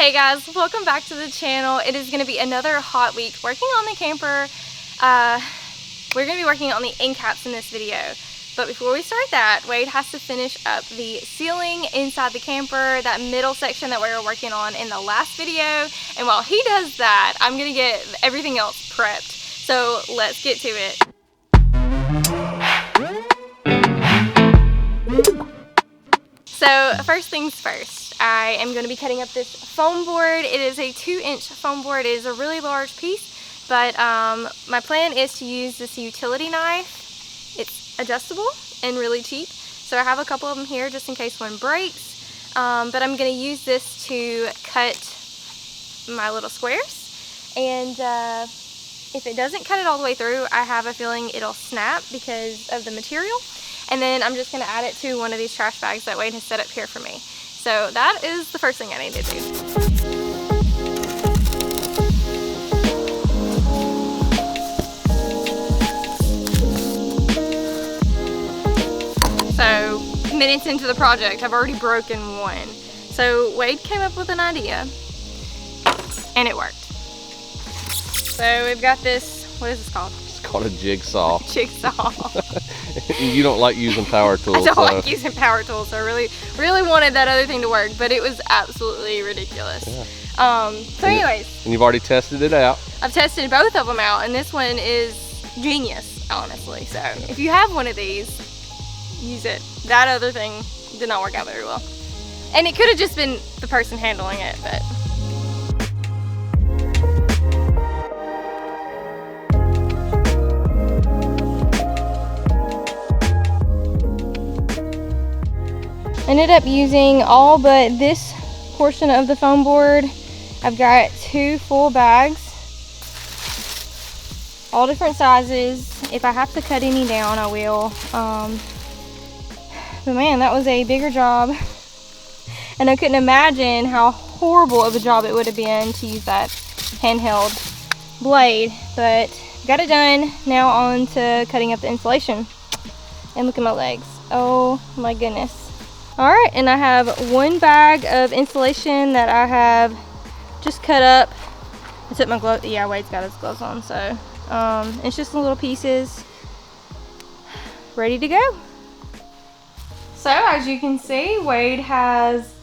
Hey guys, welcome back to the channel. It is going to be another hot week working on the camper. We're going to be working on the end caps in this video. But before we start that, Wade has to finish up the ceiling inside the camper, that middle section that we were working on in the last video. And while he does that, I'm going to get everything else prepped. So let's get to it. So first things first, I am going to be cutting up this foam board. It is a 2-inch foam board. It is a really large piece, but my plan is to use this utility knife. It's adjustable and really cheap, so I have a couple of them here just in case one breaks, but I'm going to use this to cut my little squares, and if it doesn't cut it all the way through, I have a feeling it'll snap because of the material. And then I'm just going to add it to one of these trash bags that Wade has set up here for me. So that is the first thing I need to do. So minutes into the project, I've already broken one. So Wade came up with an idea and it worked. So we've got this, what is this called? It's called a jigsaw. Jigsaw. You don't like using power tools. I don't like using power tools, so I really wanted that other thing to work, but it was absolutely ridiculous. Yeah. So anyways. And you've already tested it out. I've tested both of them out, and this one is genius, honestly. So if you have one of these, use it. That other thing did not work out very well. And it could have just been the person handling it, but. Ended up using all but this portion of the foam board. I've got 2 full bags, all different sizes. If I have to cut any down, I will. But man, that was a bigger job, and I couldn't imagine how horrible of a job it would have been to use that handheld blade. But got it done. Now on to cutting up the insulation. And look at my legs. Oh my goodness. Alright, and I have 1 bag of insulation that I have just cut up. I took my gloves, yeah, Wade's got his gloves on, so it's just little pieces ready to go. So as you can see, Wade has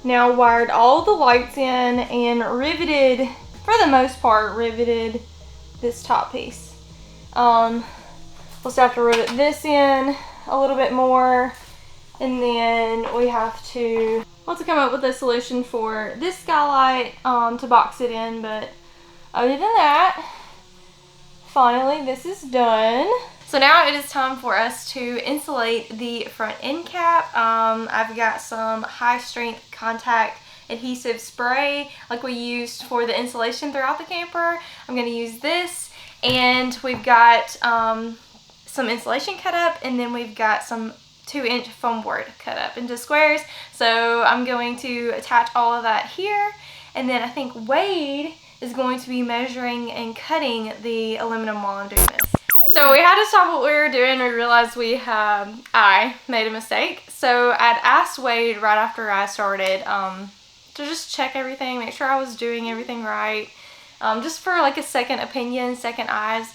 now wired all the lights in and riveted, for the most part, riveted this top piece. We'll still have to rivet this in a little bit more. And then we have to come up with a solution for this skylight to box it in. But other than that, finally this is done. So now it is time for us to insulate the front end cap. I've got some high strength contact adhesive spray like we used for the insulation throughout the camper. I'm going to use this, and we've got some insulation cut up, and then we've got some 2-inch foam board cut up into squares. So I'm going to attach all of that here, and then I think Wade is going to be measuring and cutting the aluminum while I'm doing this. So we had to stop what we were doing. We realized I made a mistake. So I'd asked Wade right after I started to just check everything, make sure I was doing everything right, just for like a second opinion, second eyes.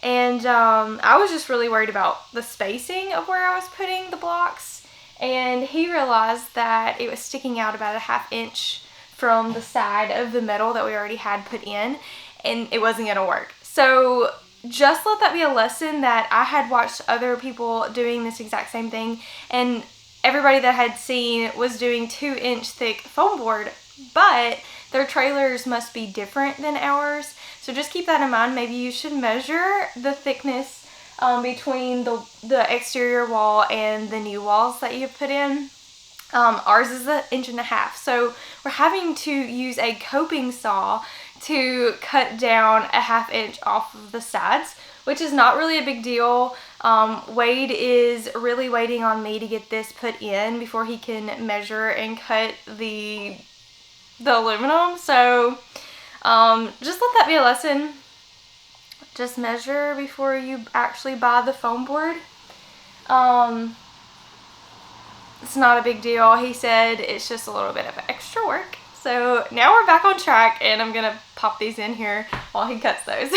And I was just really worried about the spacing of where I was putting the blocks. And he realized that it was sticking out about a 1/2 inch from the side of the metal that we already had put in, and it wasn't going to work. So just let that be a lesson that I had watched other people doing this exact same thing, and everybody that I had seen was doing 2-inch thick foam board, but their trailers must be different than ours. So just keep that in mind. Maybe you should measure the thickness between the exterior wall and the new walls that you put in. Ours is 1.5 inches, so we're having to use a coping saw to cut down a 1/2 inch off of the sides, which is not really a big deal. Wade is really waiting on me to get this put in before he can measure and cut the aluminum. So just let that be a lesson. Just measure before you actually buy the foam board. It's not a big deal. He said it's just a little bit of extra work. So now we're back on track, and I'm gonna pop these in here while he cuts those.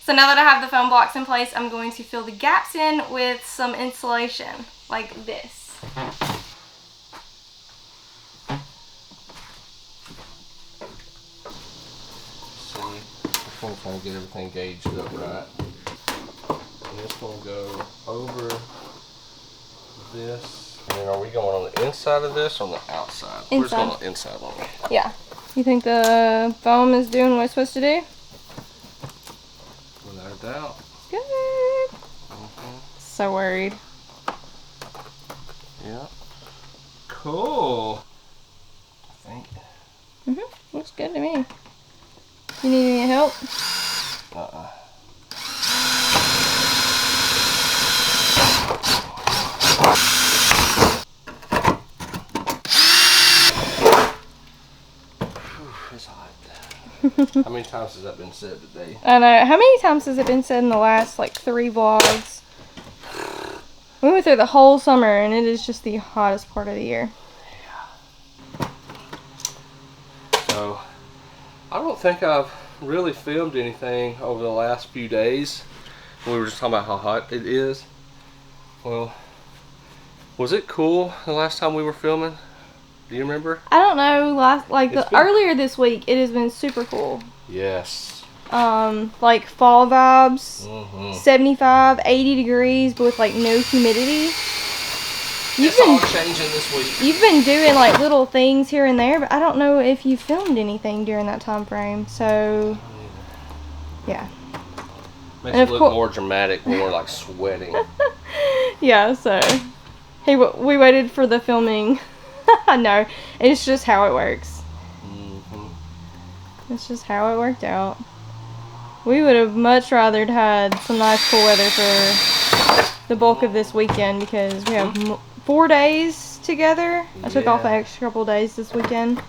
So now that I have the foam blocks in place, I'm going to fill the gaps in with some insulation, like this. See, I'm trying to get everything gauged up right. And this one will go over this. And then are we going on the inside of this or on the outside? Inside. We're just going on the inside one. Yeah. You think the foam is doing what it's supposed to do? Without a doubt. Good. So worried. Yeah. Cool. I think. Looks good to me. You need any help? It's hot. How many times has that been said today? I know. How many times has it been said in the last like 3 vlogs? We went through the whole summer, and it is just the hottest part of the year. Yeah. So, I don't think I've really filmed anything over the last few days. We were just talking about how hot it is. Well, was it cool the last time we were filming? Do you remember? I don't know. Earlier this week, it has been super cool. Yes. Like fall vibes, 75, 80 degrees, but with like no humidity. It's all changing this week. You've been doing like little things here and there, but I don't know if you filmed anything during that time frame. So, yeah. Makes it look more dramatic when we're like sweating. Yeah, so hey, we waited for the filming. No, it's just how it works. It's just how it worked out. We would have much rather had some nice cool weather for the bulk of this weekend because we have 4 days together. I took off an extra couple days this weekend.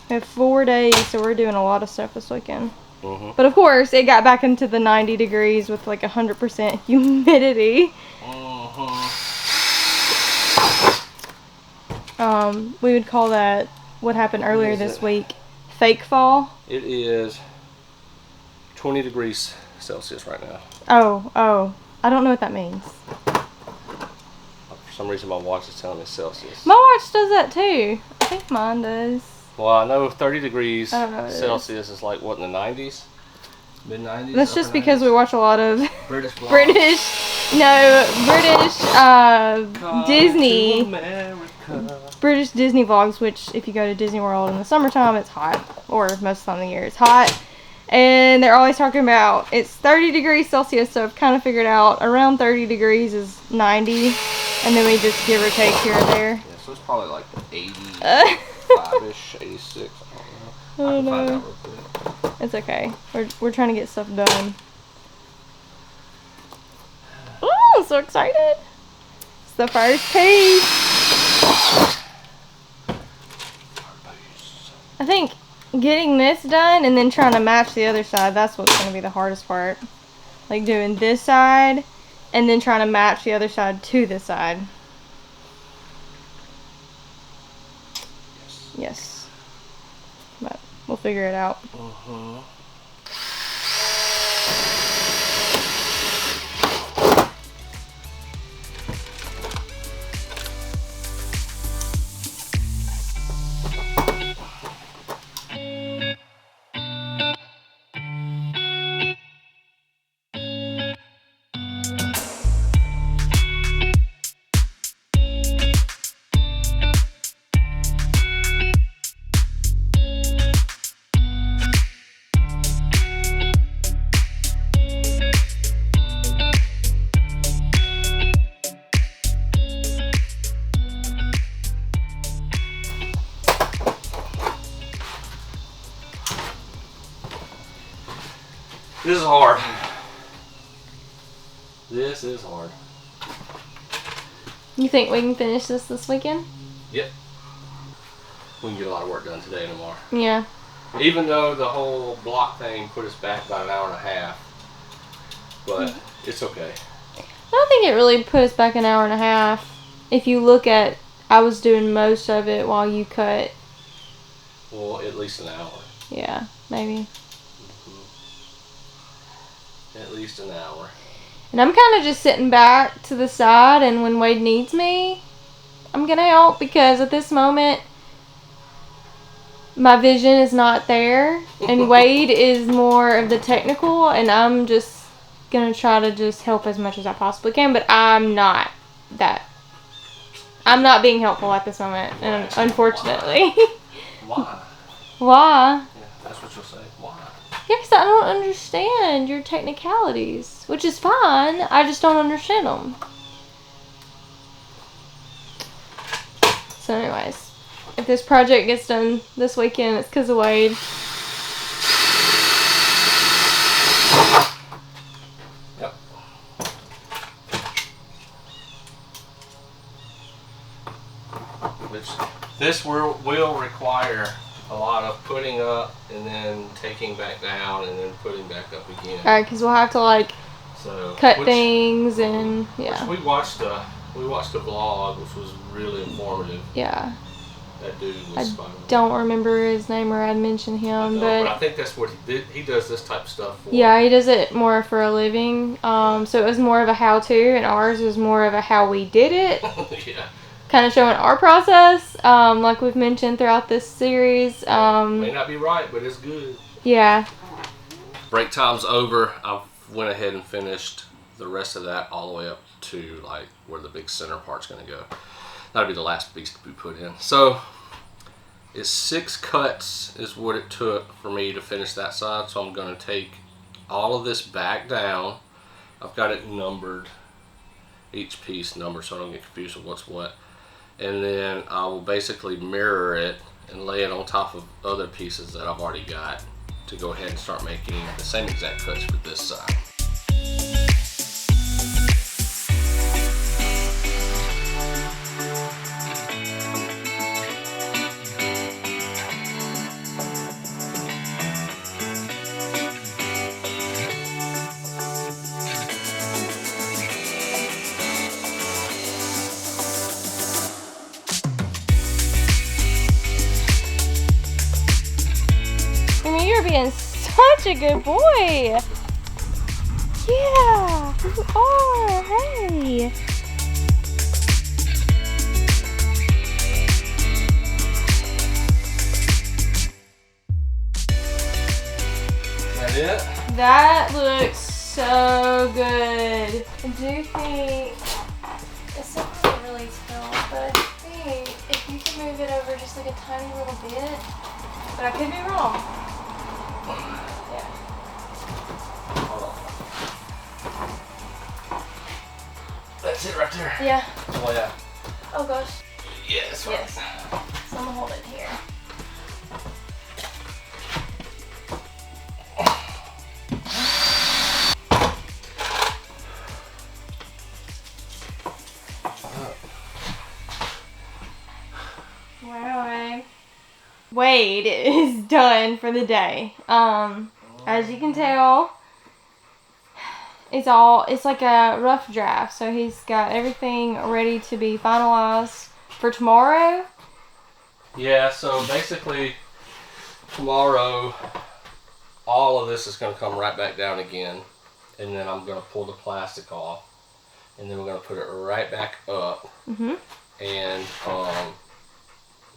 We have 4 days, so we're doing a lot of stuff this weekend. But of course, it got back into the 90 degrees with like 100% humidity. We would call that what happened earlier this week, fake fall. It is 20 degrees Celsius right now. Oh, I don't know what that means. For some reason my watch is telling me Celsius. My watch does that too. I think mine does. Well, I know 30 degrees Celsius is like what, in the 90s? Mid-90s? That's just because we watch a lot of British vlogs. British Disney vlogs, which if you go to Disney World in the summertime, it's hot. Or most of the time of the year, it's hot. And they're always talking about it's 30 degrees Celsius, so I've kind of figured out around 30 degrees is 90. And then we just give or take here or there. Yeah, so it's probably like 85-ish, 86. I don't know. I can find out real quick. It's okay. We're trying to get stuff done. Oh, I'm so excited. It's the first piece. I think getting this done and then trying to match the other side, that's what's going to be the hardest part. Like doing this side and then trying to match the other side to this side. Yes. But we'll figure it out. This is hard. This is hard. You think we can finish this weekend? Yep. We can get a lot of work done today and tomorrow. Yeah. Even though the whole block thing put us back about an hour and a half, but it's okay. I don't think it really put us back an hour and a half. If you look at, I was doing most of it while you cut. Well, at least an hour. Yeah, maybe. At least an hour. And I'm kind of just sitting back to the side, and when Wade needs me, I'm going to help, because at this moment, my vision is not there, and Wade is more of the technical, and I'm just going to try to just help as much as I possibly can, but I'm not being helpful at this moment, and unfortunately. Why? Why? Yeah, that's what you'll say. Why? Yeah, because I don't understand your technicalities, which is fine. I just don't understand them. So anyways, if this project gets done this weekend, it's because of Wade. Yep. Which this will require a lot of putting up and then taking back down and then putting back up again. Alright, because we'll have to like cut things and yeah. Which we watched a vlog which was really informative. Yeah. That dude was I don't remember his name, or I'd mention him, but I think that's what he did. He does this type of stuff for. Yeah, he does it more for a living. So it was more of a how-to, and ours was more of a how we did it. Yeah. Kind of showing our process, like we've mentioned throughout this series. May not be right, but it's good. Yeah. Break time's over. I went ahead and finished the rest of that all the way up to like where the big center part's going to go. That'll be the last piece to be put in. So it's 6 cuts is what it took for me to finish that side. So I'm going to take all of this back down. I've got it numbered, each piece numbered, so I don't get confused with what's what. And then I will basically mirror it and lay it on top of other pieces that I've already got to go ahead and start making the same exact cuts for this side. You're being such a good boy. Yeah, you are. Hey. Is that it? That looks so good. I do think it's not hard to really tell, but I think if you can move it over just like a tiny little bit, but I could be wrong. Yeah. Hold on. That's it right there. Yeah. Oh yeah. Oh gosh. Yes. Yes. So I'm gonna hold it here. Wow. Wade is done for the day. As you can tell, it's like a rough draft. So he's got everything ready to be finalized for tomorrow. Yeah, so basically tomorrow all of this is going to come right back down again, and then I'm going to pull the plastic off, and then we're going to put it right back up. Mm-hmm. And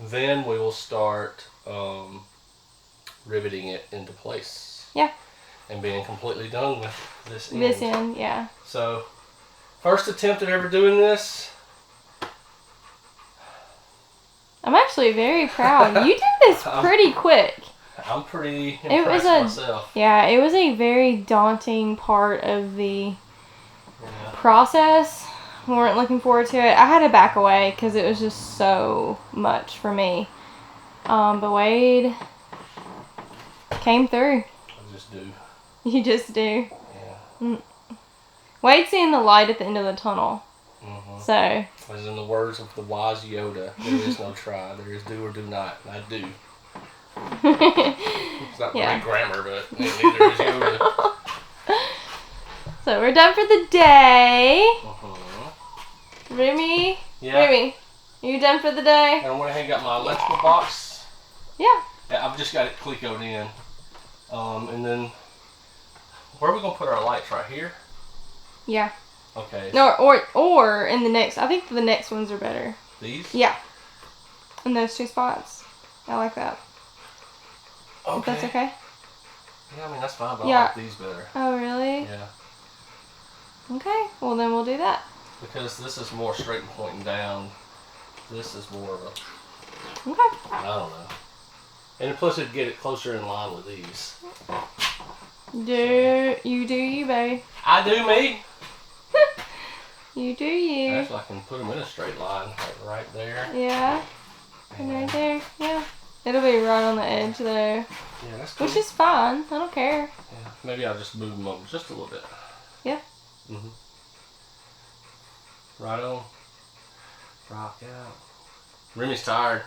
then we will start riveting it into place. Yeah. And being completely done with this end. This end, yeah. So, first attempt at ever doing this. I'm actually very proud. You did this pretty quick. I'm pretty impressed myself. Yeah, it was a very daunting part of the process. We weren't looking forward to it. I had to back away because it was just so much for me. But Wade came through. I just do. You just do. Yeah. Wade's seeing the light at the end of the tunnel. Mm-hmm. So. As in the words of the wise Yoda, there is no try, there is do or do not. And I do. It's not great grammar, but neither is Yoda. So we're done for the day. Uh-huh. Remy? Yeah. Remy, are you done for the day? And I went ahead and got my electrical box. Yeah. I've just got it Clicoed in. And then, where are we going to put our lights? Right here? Yeah. Okay. No, or in the next. I think the next ones are better. These? Yeah. In those 2 spots. I like that. Okay. If that's okay? Yeah, I mean, that's fine, but Yeah. I like these better. Oh, really? Yeah. Okay. Well, then we'll do that. Because this is more straight and pointing down. This is more of a... Okay. I don't know. And plus it'd get it closer in line with these. You do you, babe. I do me. You do you. Actually, I can put them in a straight line, like right there. Yeah. And right there. Yeah. It'll be right on the edge there. Yeah, that's cool. Which is fine. I don't care. Yeah. Maybe I'll just move them up just a little bit. Yeah. Mhm. Right on. Rock out. Remy's tired.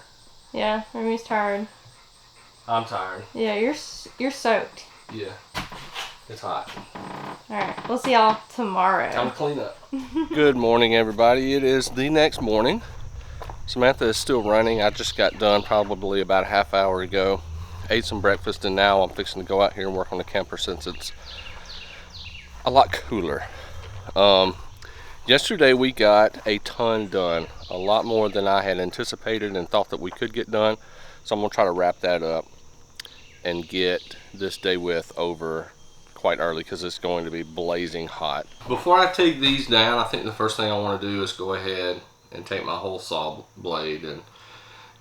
Yeah. Remy's tired. I'm tired. Yeah. You're soaked. Yeah. It's hot. All right. We'll see y'all tomorrow. Time to clean up. Good morning, everybody. It is the next morning. Samantha is still running. I just got done probably about a half hour ago. Ate some breakfast, and now I'm fixing to go out here and work on the camper since it's a lot cooler. Yesterday we got a ton done, a lot more than I had anticipated and thought that we could get done. So I'm gonna try to wrap that up and get this day with over quite early because it's going to be blazing hot. Before I take these down, I think the first thing I want to do is go ahead and take my hole saw blade and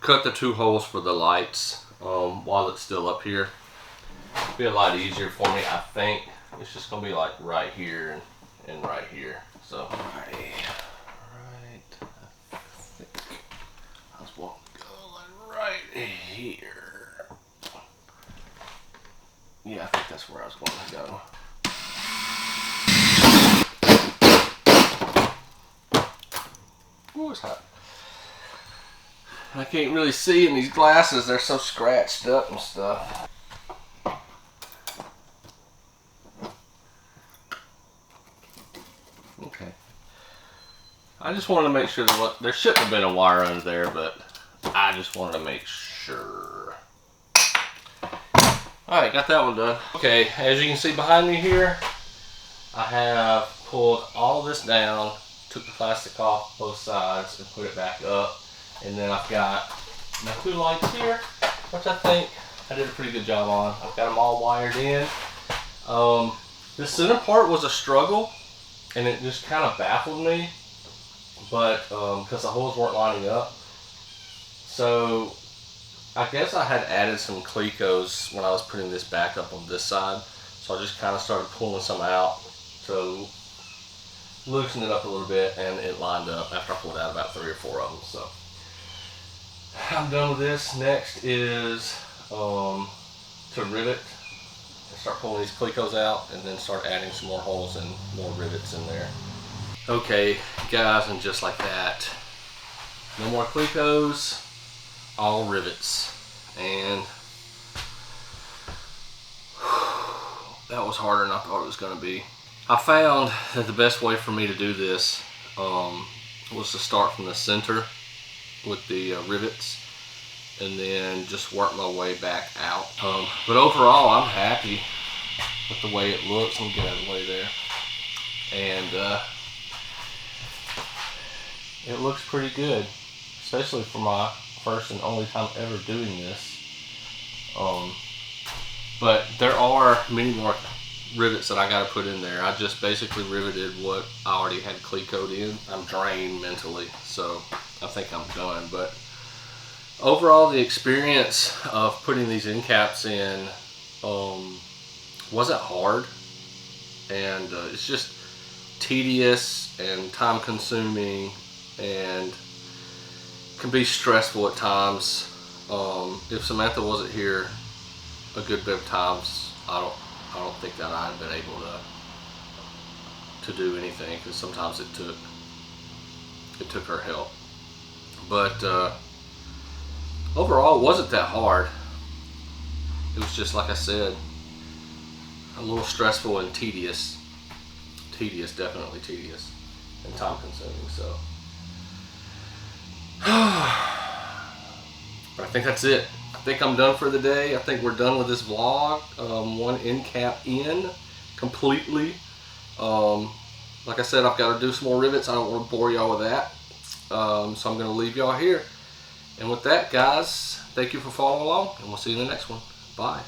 cut the 2 holes for the lights while it's still up here. It'll be a lot easier for me, I think. It's just gonna be like right here and right here. So right, I think I was wanting to go like right here. Yeah, I think that's where I was going to go. Ooh, it's hot. I can't really see in these glasses. They're so scratched up and stuff. Okay. I just wanted to make sure that there shouldn't have been a wire under there, but I just wanted to make sure. Alright, got that one done. Okay, as you can see behind me here, I have pulled all this down, took the plastic off both sides and put it back up. And then I've got my 2 lights here, which I think I did a pretty good job on. I've got them all wired in. The center part was a struggle, and it just kind of baffled me, but because the holes weren't lining up. So I guess I had added some Clicos when I was putting this back up on this side. So I just kind of started pulling some out to loosen it up a little bit, and it lined up after I pulled out about 3 or 4 of them. So I'm done with this. Next is to rivet. Start pulling these Clicos out and then start adding some more holes and more rivets in there. Okay, guys, and just like that, no more Clicos. All rivets, and that was harder than I thought it was going to be. I found that the best way for me to do this was to start from the center with the rivets and then just work my way back out. But overall, I'm happy with the way it looks. Let me get out of the way there. And it looks pretty good, especially for my first and only time ever doing this. But there are many more rivets that I got to put in there. I just basically riveted what I already had Clicoed in. I'm drained mentally, so I think I'm done. But overall, the experience of putting these end caps in wasn't hard, and it's just tedious and time consuming and can be stressful at times. If Samantha wasn't here a good bit of times, I don't think that I'd been able to do anything, because sometimes it took her help. But overall, it wasn't that hard. It was just, like I said, a little stressful and tedious. tedious, definitely tedious and time consuming. So, but I think that's it. I think I'm done for the day. I think we're done with this vlog. One end cap in completely. Like I said, I've got to do some more rivets. I don't want to bore y'all with that. So I'm going to leave y'all here. And with that, guys, thank you for following along, and we'll see you in the next one. Bye.